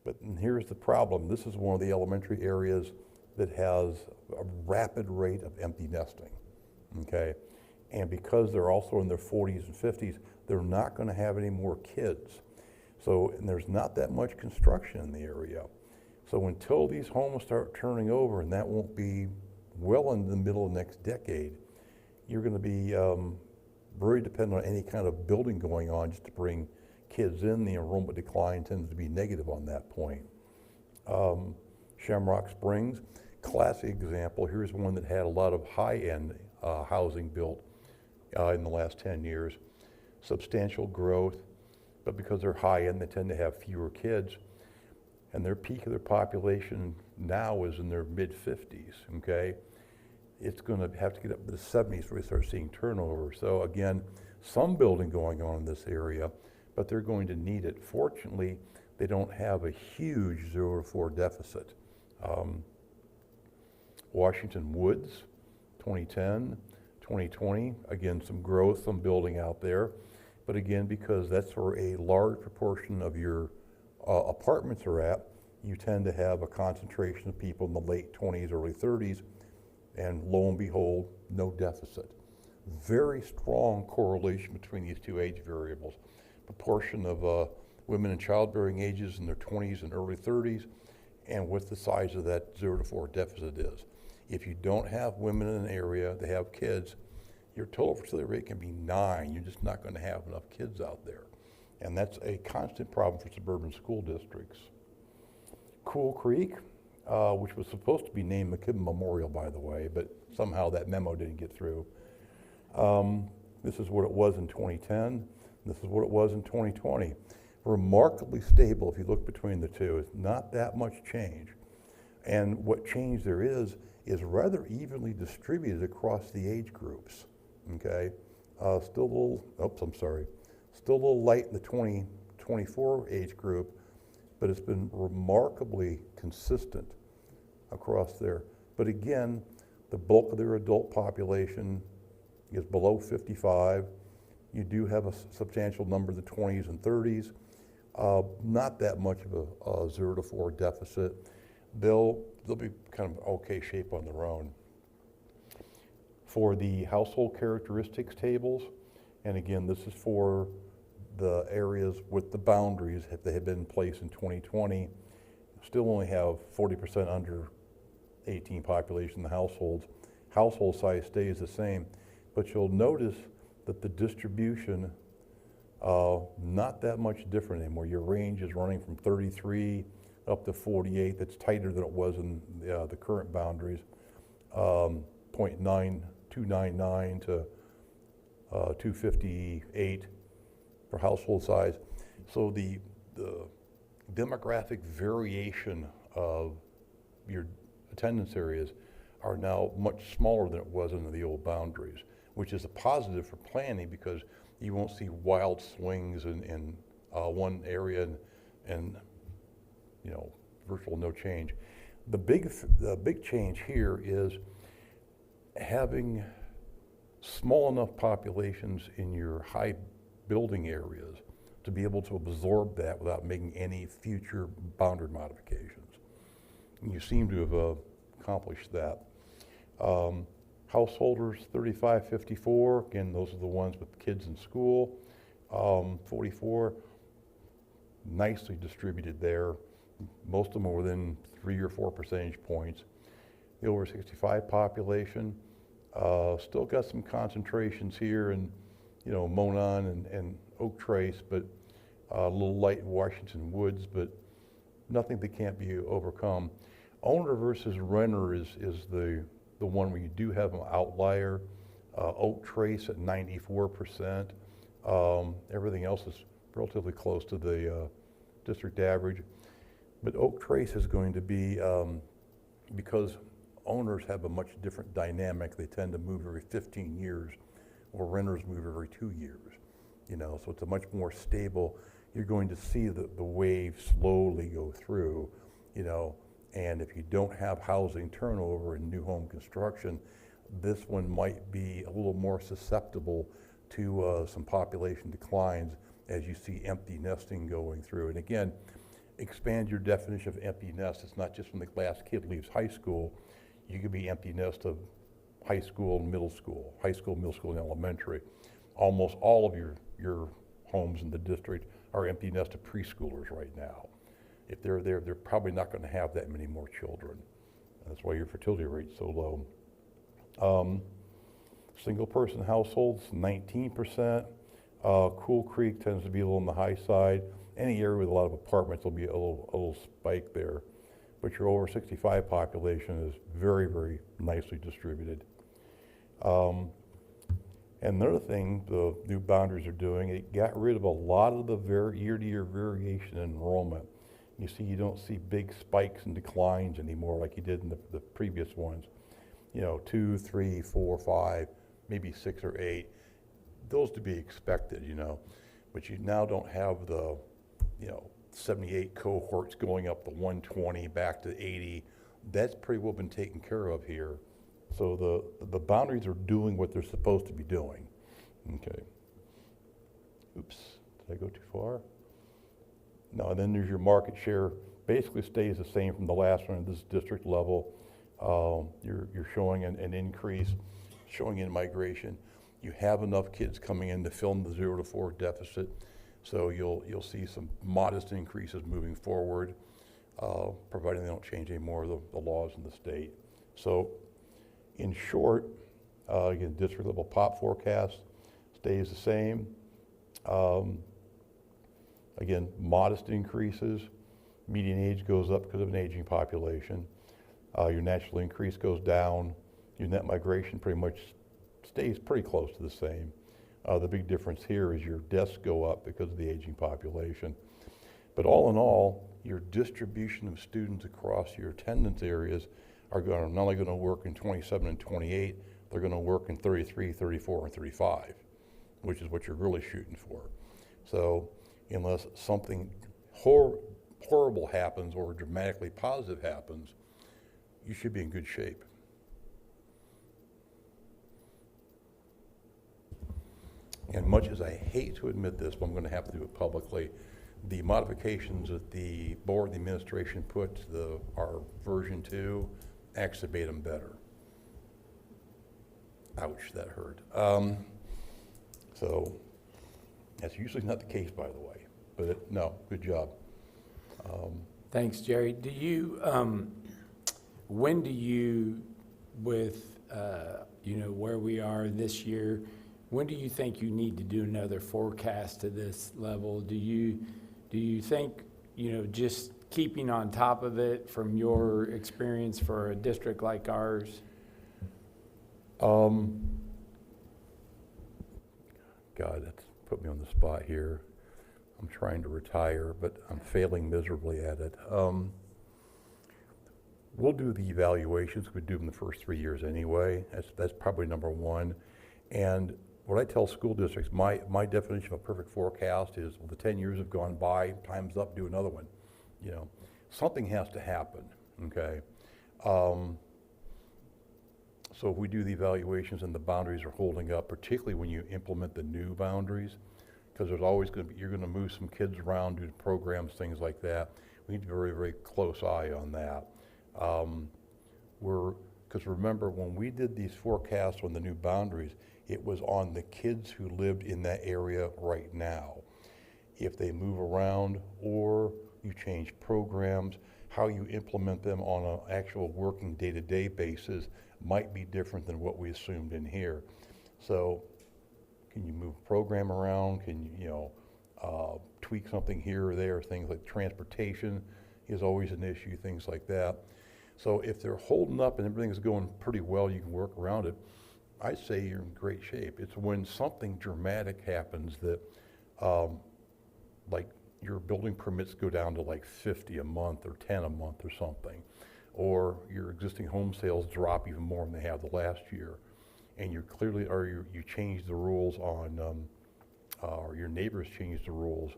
But here's the problem. This is one of the elementary areas that has a rapid rate of empty nesting, okay? And because they're also in their 40s and 50s, they're not going to have any more kids. So, and there's not that much construction in the area. So until these homes start turning over, and that won't be well in the middle of next decade, you're going to be very dependent on any kind of building going on just to bring kids in. The enrollment decline tends to be negative on that point. Shamrock Springs, classic example. Here's one that had a lot of high-end housing built in the last 10 years. Substantial growth, but because they're high-end, they tend to have fewer kids. And their peak of their population now is in their mid-50s, okay? It's going to have to get up to the 70s before we start seeing turnover. So again, some building going on in this area, but they're going to need it. Fortunately, they don't have a huge 0 to 4 deficit. Washington Woods, 2010, 2020, again, some growth, some building out there. But again, because that's where a large proportion of your apartments are at, you tend to have a concentration of people in the late 20s, early 30s, and lo and behold, no deficit. Very strong correlation between these two age variables. Proportion of women in childbearing ages in their 20s and early 30s, and what the size of that 0 to 4 deficit is. If you don't have women in an area, they have kids, your total fertility rate can be 9. You're just not going to have enough kids out there. And that's a constant problem for suburban school districts. Cool Creek, which was supposed to be named McKibben Memorial, by the way, but somehow that memo didn't get through. This is what it was in 2010. This is what it was in 2020. Remarkably stable if you look between the two. It's not that much change. And what change there is rather evenly distributed across the age groups, okay? Still a little, still a little light in the 20-24 age group, but it's been remarkably consistent across there. But again, the bulk of their adult population is below 55. You do have a substantial number of the 20s and 30s. Not that much of a 0 to 4 deficit. They'll be kind of okay shape on their own. For the household characteristics tables, and again, this is for the areas with the boundaries, if they had been in place in 2020, still only have 40% under 18 population in the households. Household size stays the same, but you'll notice that the distribution, not that much different anymore. Your range is running from 33 up to 48. That's tighter than it was in the current boundaries. 0.9299 to 258 for household size. So the demographic variation of your attendance areas are now much smaller than it was under the old boundaries, which is a positive for planning because you won't see wild swings in one area and you know, virtual no change. The big change here is having small enough populations in your high building areas to be able to absorb that without making any future boundary modifications. And you seem to have accomplished that. Householders 35-54, again, those are the ones with kids in school. 44, nicely distributed there. Most of them are within 3 or 4 percentage points. The over 65 population, still got some concentrations here in, you know, Monon and Oak Trace, but a little light in Washington Woods, but nothing that can't be overcome. Owner versus renter is the one where you do have an outlier. Oak Trace at 94%. Everything else is relatively close to the district average. But Oak Trace is going to be, because owners have a much different dynamic, they tend to move every 15 years, or renters move every 2 years. You know, so it's a much more stable, you're going to see the wave slowly go through, you know, and if you don't have housing turnover in new home construction, this one might be a little more susceptible to some population declines as you see empty nesting going through. And again, expand your definition of empty nest. It's not just when the last kid leaves high school. You could be empty nest of high school and middle school, middle school, and elementary. Almost all of your homes in the district are empty nest of preschoolers right now. If they're there, they're probably not going to have that many more children. That's why your fertility rate's so low. Single person households, 19%. Cool Creek tends to be a little on the high side. Any area with a lot of apartments will be a little spike there. But your over 65 population is very, very nicely distributed. And another thing the new boundaries are doing, it got rid of a lot of the year-to-year variation in enrollment. You see, you don't see big spikes and declines anymore like you did in the previous ones. 2, 3, 4, 5, maybe 6 or 8. Those to be expected, but you now don't have the, 78 cohorts going up to 120, back to 80. That's pretty well been taken care of here. So the boundaries are doing what they're supposed to be doing. Okay. Oops, did I go too far? No, and then there's your market share. Basically stays the same from the last one at this district level. You're showing an increase, showing in migration. You have enough kids coming in to fill in the 0 to 4 deficit, so you'll see some modest increases moving forward, providing they don't change any more of the laws in the state. So, in short, again, district level pop forecast stays the same. Again, modest increases. Median age goes up because of an aging population. Your natural increase goes down. Your net migration pretty much stays pretty close to the same. The big difference here is your deaths go up because of the aging population. But all in all, your distribution of students across your attendance areas are not only going to work in 27 and 28, they're going to work in 33, 34, and 35, which is what you're really shooting for. So unless something horrible happens or dramatically positive happens, you should be in good shape. And much as I hate to admit this, but I'm going to have to do it publicly, the modifications that the board and the administration put to our version 2 actually made them better. Ouch, that hurt. So that's usually not the case, by the way. But no, good job. Thanks, Jerry. Do you, when do you, with, where we are this year, when do you think you need to do another forecast to this level? Do you think, just keeping on top of it from your experience for a district like ours? God, that's put me on the spot here. I'm trying to retire, but I'm failing miserably at it. We'll do the evaluations. We do them the first 3 years anyway. That's probably number one. And what I tell school districts, my definition of a perfect forecast is, well, the 10 years have gone by, time's up, do another one. Something has to happen, okay? So if we do the evaluations and the boundaries are holding up, particularly when you implement the new boundaries, because there's always going to be, you're going to move some kids around, do programs, things like that. We need a very, very close eye on that. Because remember, when we did these forecasts on the new boundaries, it was on the kids who lived in that area right now. If they move around or you change programs, how you implement them on an actual working day-to-day basis might be different than what we assumed in here. So can you move program around? Can you, tweak something here or there? Things like transportation is always an issue, things like that. So if they're holding up and everything's going pretty well, you can work around it. I'd say you're in great shape. It's when something dramatic happens that, like your building permits go down to like 50 a month or 10 a month or something, or your existing home sales drop even more than they have the last year, and you change the rules on, or your neighbors change the rules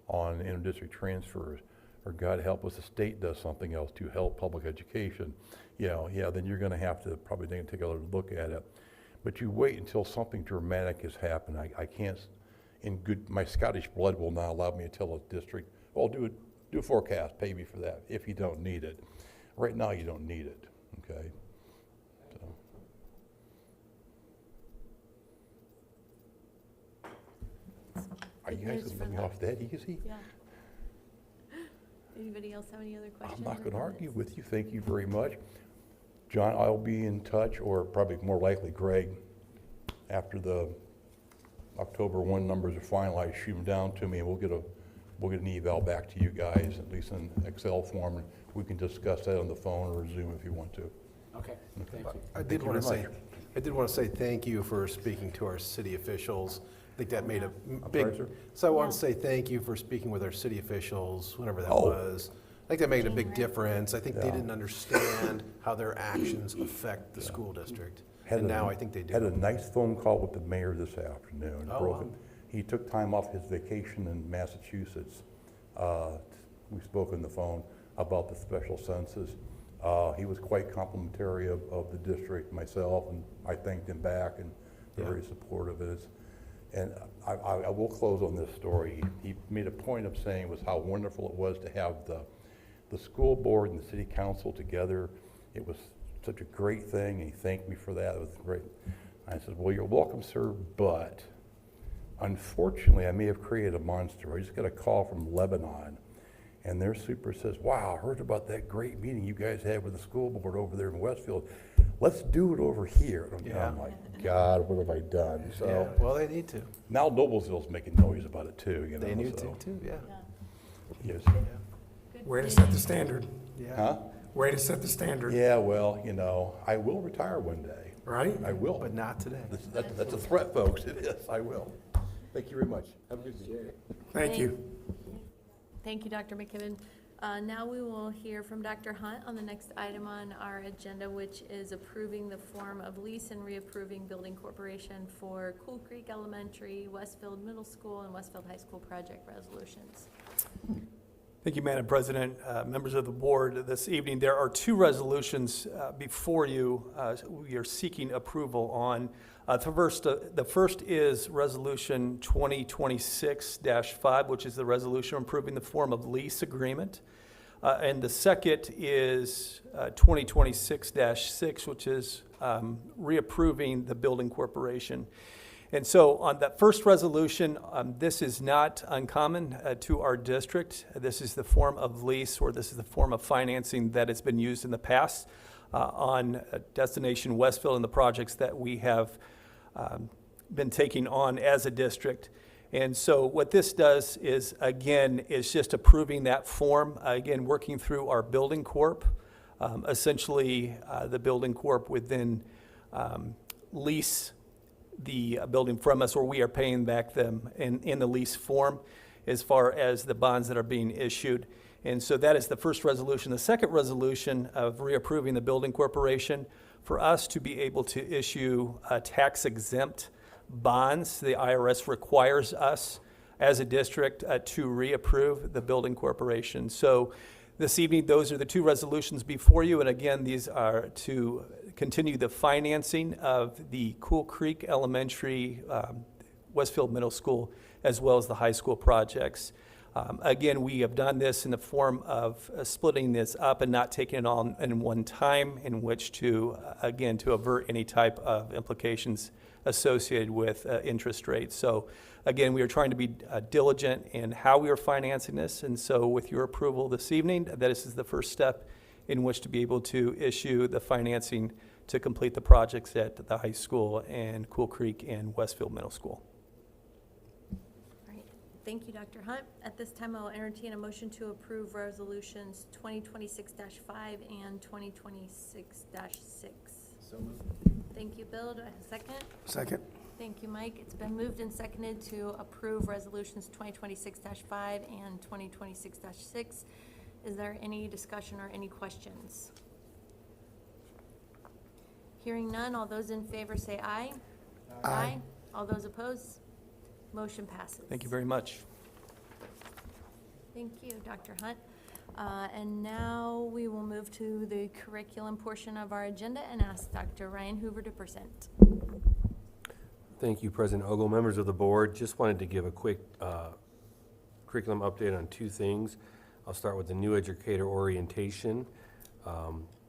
on interdistrict transfers, or God help us, the state does something else to help public education, then you're going to have to probably take a look at it. But you wait until something dramatic has happened. I can't, my Scottish blood will not allow me to tell a district, well, do it do a forecast, pay me for that if you don't need it. Right now, you don't need it, okay? So, are you guys News gonna for let me that. off that easy? Yeah. Anybody else have any other questions? I'm not or gonna argue comments? with you, thank you very much. John, I'll be in touch, or probably more likely Greg, after the October 1 numbers are finalized, shoot them down to me, and we'll get an eval back to you guys, at least in Excel form, and we can discuss that on the phone or Zoom if you want to. Okay, thank you. I Thank did you want to very say, much. I did want to say thank you for speaking to our city officials. I think that made a sorry, big, sir? so I want Yeah. to say thank you for speaking with our city officials, whenever that Oh. was. I think that made a big January. difference. I think they Yeah. didn't understand how their actions affect the school district. Had And a- now I think they do. Had a nice phone call with the mayor this afternoon. Oh, Broke wow. it. He took time off his vacation in Massachusetts. We spoke on the phone about the special census. He was quite complimentary of the district, myself, and I thanked him back, and Yeah. very supportive of it. And I will close on this story. He made a point of saying was how wonderful it was to have the school board and the city council together. It was such a great thing, and he thanked me for that. It was great. I said, well, you're welcome, sir, but unfortunately, I may have created a monster. I just got a call from Lebanon, and their super says, wow, I heard about that great meeting you guys had with the school board over there in Westfield. Let's do it over here. And Yeah. I'm like, God, what have I done? Yeah, So well, they need to. now Noblesville's making noise about it too, you know. They need to so, too, yeah. Yeah. yes. Good. Way to set the standard. Yeah. Huh? Way to set the standard, Yeah, well, you know, I will retire one day. right? I will. But not today. That's a threat, folks. It is. I will. Thank you very much. Have a good day. Thank you. Thank you, Dr. McKibben. Now we will hear from Dr. Hunt on the next item on our agenda, which is approving the form of lease and reapproving building corporation for Cool Creek Elementary, Westfield Middle School, and Westfield High School project resolutions. Thank you, Madam President, members of the board. This evening, there are two resolutions before you we are seeking approval on. The first is Resolution 2026-5, which is the resolution approving the form of lease agreement. And the second is 2026-6, which is reapproving the building corporation. And so on that first resolution, this is not uncommon to our district. This is the form of lease, or this is the form of financing that has been used in the past on Destination Westfield and the projects that we have been taking on as a district. And so what this does is, again, is just approving that form, again, working through our building corp. Essentially, the building corp would then lease the building from us, or we are paying back them in the lease form as far as the bonds that are being issued. And so that is the first resolution. The second resolution of reapproving the building corporation, for us to be able to issue tax-exempt bonds, the IRS requires us as a district to reapprove the building corporation. So this evening, those are the two resolutions before you, and again, these are to continue the financing of the Cool Creek Elementary, Westfield Middle School, as well as the high school projects. Again, we have done this in the form of splitting this up and not taking it all in one time, in which to, again, to avert any type of implications associated with interest rates. So again, we are trying to be diligent in how we are financing this, and so with your approval this evening, this is the first step in which to be able to issue the financing to complete the projects at the high school and Cool Creek and Westfield Middle School. All right, thank you, Dr. Hunt. At this time, I will entertain a motion to approve resolutions 2026-5 and 2026-6. Thank you, Bill. Do I have a second? Second. Thank you, Mike. It's been moved and seconded to approve resolutions 2026-5 and 2026-6. Is there any discussion or any questions? Hearing none, all those in favor say aye. Aye. All those opposed? Motion passes. Thank you very much. Thank you, Dr. Hunt. And now we will move to the curriculum portion of our agenda and ask Dr. Ryan Hoover to present. Thank you, President Ogle. Members of the board, just wanted to give a quick curriculum update on two things. I'll start with the new educator orientation.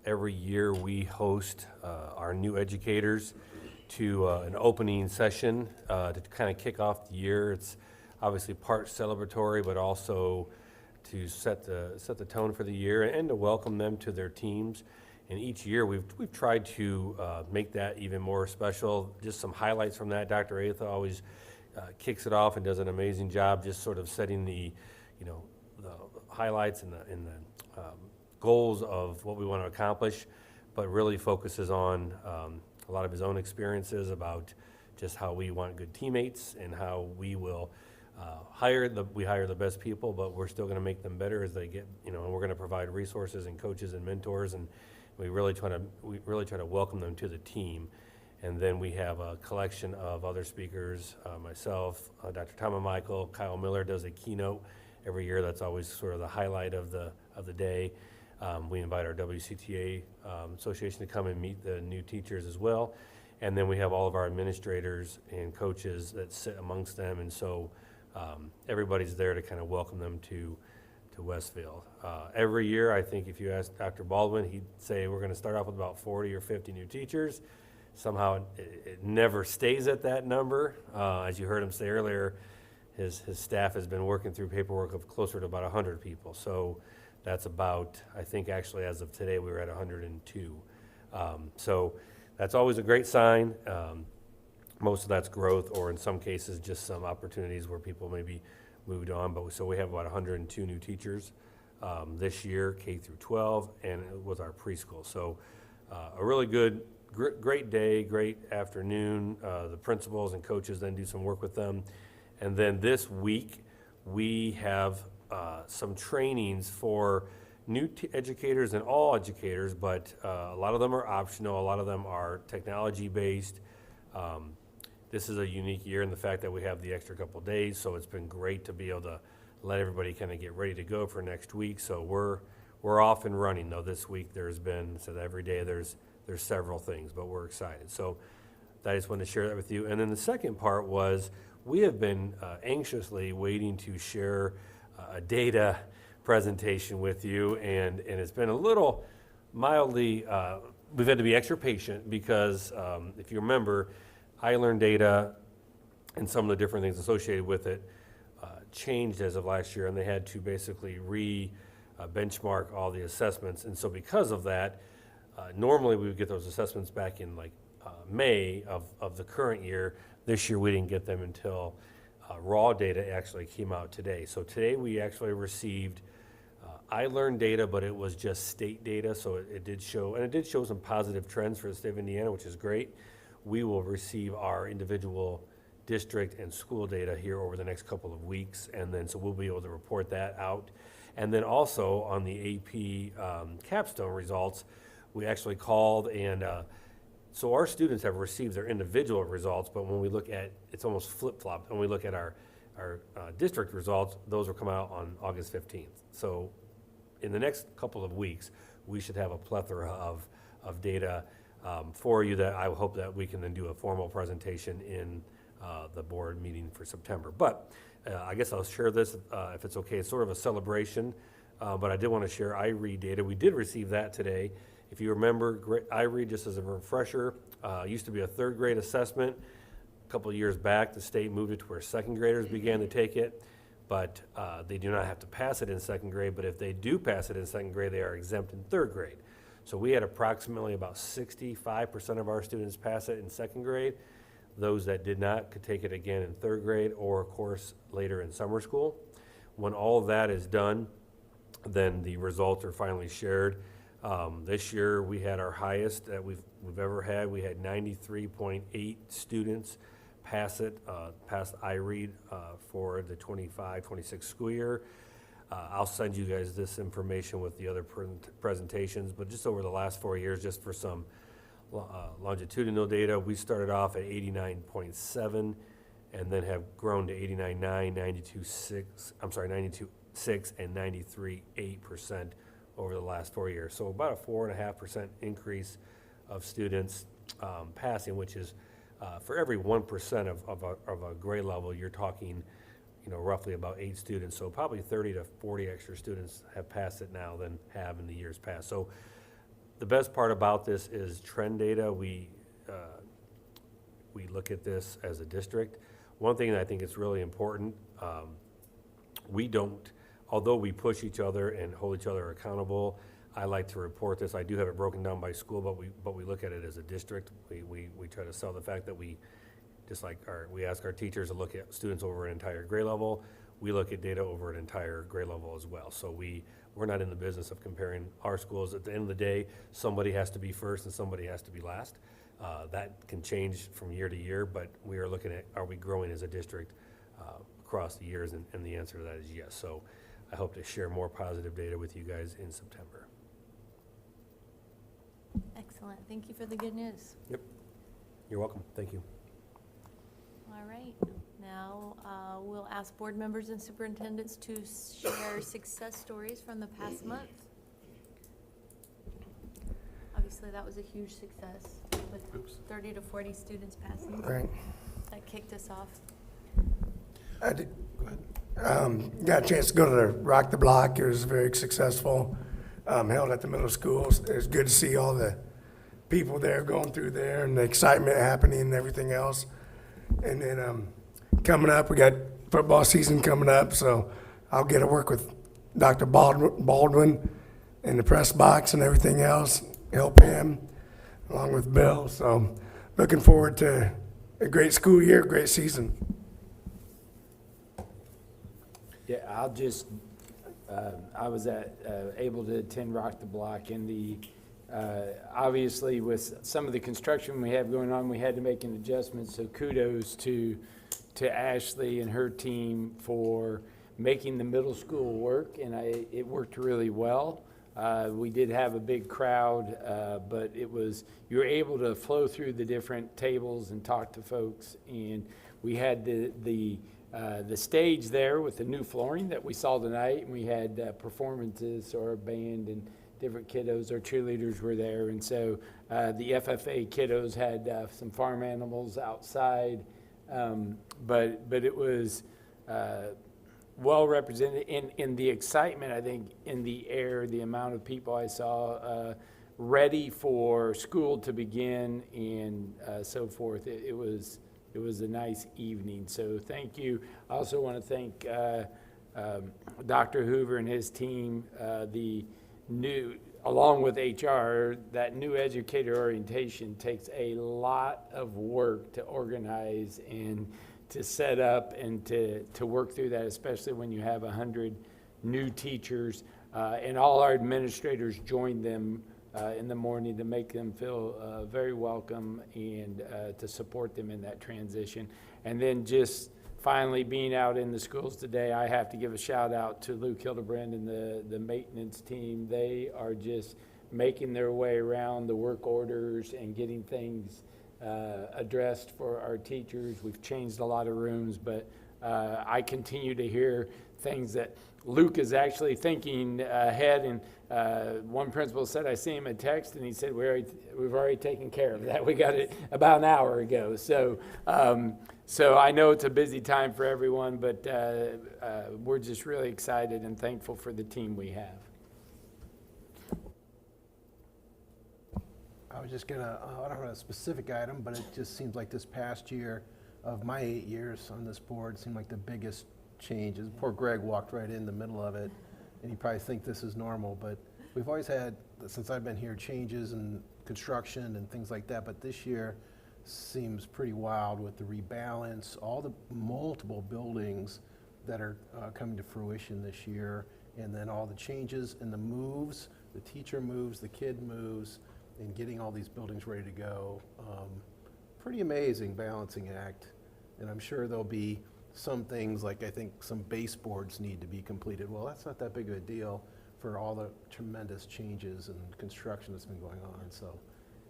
Every year we host our new educators to an opening session to kind of kick off the year. It's obviously part celebratory, but also to set the tone for the year and to welcome them to their teams. And each year we've tried to make that even more special. Just some highlights from that. Dr. Atha always kicks it off and does an amazing job just sort of setting the highlights and the goals of what we want to accomplish, but really focuses on a lot of his own experiences about just how we want good teammates and how we will hire the best people, but we're still going to make them better as they get, and we're going to provide resources and coaches and mentors, and we really try to welcome them to the team. And then we have a collection of other speakers, myself, Dr. Tom and Michael, Kyle Miller does a keynote every year. That's always sort of the highlight of the day. We invite our WCTA association to come and meet the new teachers as well. And then we have all of our administrators and coaches that sit amongst them. And so everybody's there to kind of welcome them to Westfield. Every year, I think if you ask Dr. Baldwin, he'd say we're going to start off with about 40 or 50 new teachers. Somehow it never stays at that number. As you heard him say earlier, his staff has been working through paperwork of closer to about 100 people. So that's about, I think actually as of today, we were at 102. So that's always a great sign. Most of that's growth, or in some cases, just some opportunities where people maybe moved on. But so we have about 102 new teachers this year, K through 12, and with our preschool. So a really good, great day, great afternoon. The principals and coaches then do some work with them. And then this week, we have some trainings for new educators and all educators, but a lot of them are optional. A lot of them are technology-based. This is a unique year in the fact that we have the extra couple days, so it's been great to be able to let everybody kind of get ready to go for next week. So we're off and running, though. This week there's been, so every day there's several things, but we're excited. So I just wanted to share that with you. And then the second part was we have been anxiously waiting to share a data presentation with you, and it's been a little mildly, we've had to be extra patient because if you remember, iLearn data and some of the different things associated with it changed as of last year, and they had to basically benchmark all the assessments. And so because of that, normally we would get those assessments back in like May of the current year. This year we didn't get them until raw data actually came out today. So today we actually received iLearn data, but it was just state data, so it did show some positive trends for the state of Indiana, which is great. We will receive our individual district and school data here over the next couple of weeks, and then so we'll be able to report that out. And then also on the AP capstone results, we actually called, and so our students have received their individual results, but when we look at, it's almost flip-flopped. When we look at our district results, those will come out on August 15th. So in the next couple of weeks, we should have a plethora of data for you that I hope that we can then do a formal presentation in the board meeting for September. But I guess I'll share this if it's okay. It's sort of a celebration, but I did want to share iRead data. We did receive that today. If you remember, iRead, just as a refresher, used to be a third grade assessment. A couple of years back, the state moved it to where second graders began to take it, but they do not have to pass it in second grade, but if they do pass it in second grade, they are exempt in third grade. So we had approximately about 65% of our students pass it in second grade. Those that did not could take it again in third grade or, of course, later in summer school. When all of that is done, then the results are finally shared. This year we had our highest that we've ever had. We had 93.8 students pass iRead for the 25-26 school year. I'll send you guys this information with the other presentations, but just over the last 4 years, just for some longitudinal data, we started off at 89.7 and then have grown to 89.9, 92.6, and 93.8% over the last 4 years. So about a 4.5% increase of students passing, which is for every 1% of a grade level, you're talking roughly about 8 students. So probably 30 to 40 extra students have passed it now than have in the years past. So the best part about this is trend data. We look at this as a district. One thing that I think is really important, we don't, although we push each other and hold each other accountable, I like to report this. I do have it broken down by school, but we look at it as a district. We try to sell the fact that we ask our teachers to look at students over an entire grade level. We look at data over an entire grade level as well. So we're not in the business of comparing our schools. At the end of the day, somebody has to be first and somebody has to be last. That can change from year to year, but we are looking at, are we growing as a district across the years? And the answer to that is yes. So I hope to share more positive data with you guys in September. Excellent. Thank you for the good news. Yep. You're welcome. Thank you. All right. Now, we'll ask board members and superintendents to share success stories from the past month. Obviously, that was a huge success with 30 to 40 students passing. Right. That kicked us off. I did, go ahead. Got a chance to go to the Rock the Block. It was very successful. Held at the middle schools. It was good to see all the people there going through there and the excitement happening and everything else. And then coming up, we got football season coming up, so I'll get to work with Dr. Baldwin in the press box and everything else, help him along with Bill. So looking forward to a great school year, great season. Yeah, I'll just, I was able to attend Rock the Block, and obviously with some of the construction we have going on, we had to make an adjustment, so kudos to Ashley and her team for making the middle school work, and it worked really well. We did have a big crowd, but you were able to flow through the different tables and talk to folks, and we had the stage there with the new flooring that we saw tonight, and we had performances, so our band and different kiddos, our cheerleaders were there, and so the FFA kiddos had some farm animals outside, but it was well represented in the excitement, I think, in the air, the amount of people I saw ready for school to begin and so forth. It was a nice evening, so thank you. I also want to thank Dr. Hoover and his team, along with HR, that new educator orientation takes a lot of work to organize and to set up and to work through that, especially when you have 100 new teachers. And all our administrators join them in the morning to make them feel very welcome and to support them in that transition. And then just finally being out in the schools today, I have to give a shout out to Luke Hildebrand and the maintenance team. They are just making their way around the work orders and getting things addressed for our teachers. We've changed a lot of rooms, but I continue to hear things that Luke is actually thinking ahead. And one principal said, I see him a text, and he said, we've already taken care of that. We got it about an hour ago. So I know it's a busy time for everyone, but we're just really excited and thankful for the team we have. I was just gonna, I don't have a specific item, but it just seems like this past year of my 8 years on this board seemed like the biggest changes. Poor Greg walked right in the middle of it, and you probably think this is normal, but we've always had, since I've been here, changes in construction and things like that, but this year seems pretty wild with the rebalance, all the multiple buildings that are coming to fruition this year, and then all the changes and the moves, the teacher moves, the kid moves, and getting all these buildings ready to go. Pretty amazing balancing act, and I'm sure there'll be some things like I think some baseboards need to be completed. Well, that's not that big of a deal for all the tremendous changes and construction that's been going on. So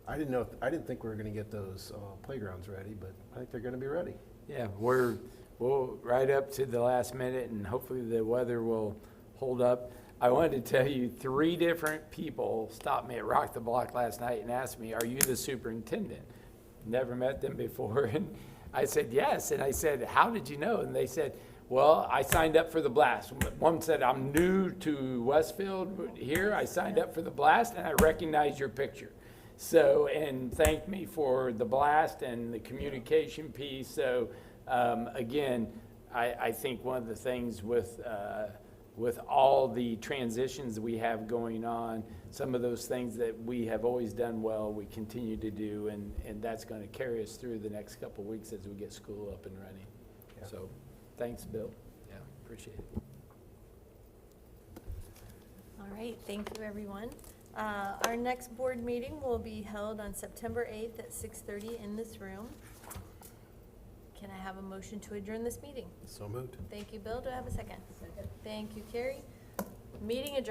I didn't think we were going to get those playgrounds ready, but I think they're going to be ready. Yeah, we'll right up to the last minute, and hopefully the weather will hold up. I wanted to tell you 3 different people stopped me at Rock the Block last night and asked me, are you the superintendent? Never met them before. And I said, yes. And I said, how did you know? And they said, Well, I signed up for the blast. One said, I'm new to Westfield here. I signed up for the blast and I recognized your picture. So, and thanked me for the blast and the communication piece. So, again, I think one of the things with all the transitions we have going on, some of those things that we have always done well, we continue to do, and that's going to carry us through the next couple of weeks as we get school up and running. So, thanks, Bill. Yeah, appreciate it. All right, thank you, everyone. Our next board meeting will be held on September 8th at 6:30 in this room. Can I have a motion to adjourn this meeting? So moved. Thank you, Bill. Do I have a second? Second. Thank you, Carrie. Meeting adjourned.